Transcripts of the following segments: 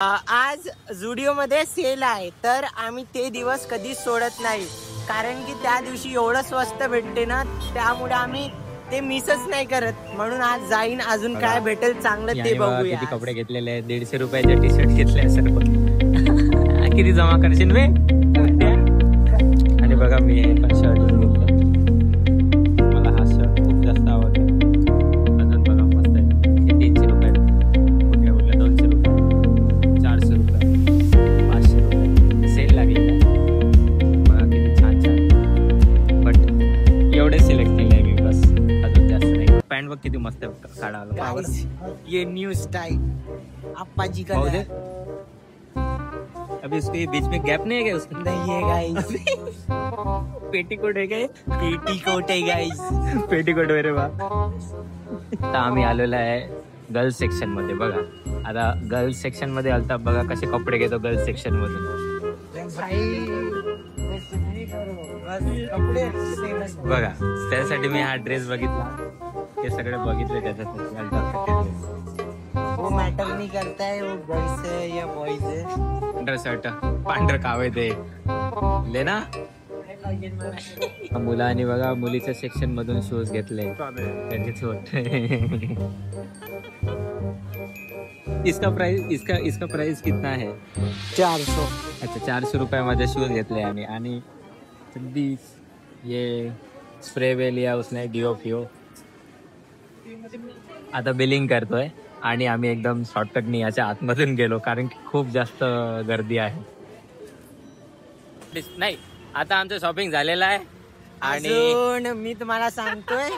आज झुडिओ मध्ये सेल आहे, तर आम्ही ते दिवस कधीच सोडत नाही, कारण की त्या दिवशी एवढं स्वस्त भेटते ना, त्यामुळे आम्ही ते मिसच नाही करत. म्हणून आज जाईन, अजून काय भेटेल चांगलं ते बघूया. किती कपडे घेतलेले आहेत, 150 रुपयाचे टी शर्ट घेतले सर्व. किती जमा करशील बे? आणि बघा मी हे पण शर्ट घेतलं, मला हा शर्ट खूप जास्त आवडला. अजून बघा मस्त आहे, हे 300 रुपये, कुठे बोलला 200 रुपये, 400 रुपये, 500 रुपये सेल लागलेला. बघा किती छान छान, बट एवढे सिलेक्ट केले आहे मी, बस अजून जास्त नाही. पॅन्ट बघ किती मस्त काढावं. ये न्यू स्टाइल अप्पाजी का है. अभी उसके बीच में गैप नहीं है क्या? उसके नहीं है गाइस. पेटीकोट है काय? पेटीकोट आहे गाइस. पेटीकोट वगैरे बा. आता आम्ही आलेलो आहे गर्ल्स सेक्शन मध्ये. बघा आता गर्ल्स सेक्शन मध्ये आलता, बघा कसे कपडे घेतो गर्ल्स सेक्शन मधून. बघा त्यासाठी मी हा ड्रेस बघितला, हे सगळे बघितले त्याच्यासाठी. वो मॅटर नहीं करता है वो गर्ल्स है या बॉयज है. पांढर शर्ट, पांढर कावे ते लेना. मुलांनी बघा मुलीच्या सेक्शन मधून शूज घेतले, त्यांचे छोट. इसका प्राइस कितना है? 400. अच्छा 400 रुपयामध्ये शूज घेतले आम्ही. आणि ये स्प्रे वे लिया उसने, डिओ फिओ. आता बिलिंग करतोय आणि आम्ही एकदम शॉर्टकटनी याच्या आतमधून गेलो, कारण की खूप जास्त गर्दी आहे. नाही आता आमचं शॉपिंग झालेलं आहे. आणि मी तुम्हाला सांगतोय,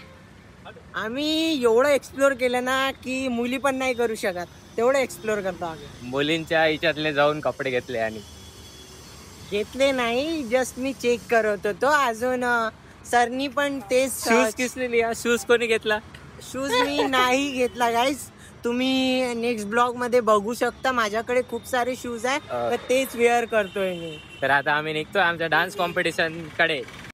आम्ही एवढं एक्सप्लोर केलं ना की मुली पण नाही करू शकत, तेवढं एक्सप्लोर करतो आम्ही. मुलींच्या हिच्यातले जाऊन कपडे घेतले आणि घेतले नाही, जस्ट मी चेक करत होतो. अजून सरनी पण तेच. शूज किसने लिया? शूज कोणी घेतला? शूज मी नाही घेतला गाईस, तुम्ही नेक्स्ट ब्लॉग मध्ये बघू शकता. माझ्याकडे खूप सारे शूज आहे, तर तेच वेअर करतोय मी. तर आता आम्ही निघतोय आमच्या डान्स कॉम्पिटिशन कडे.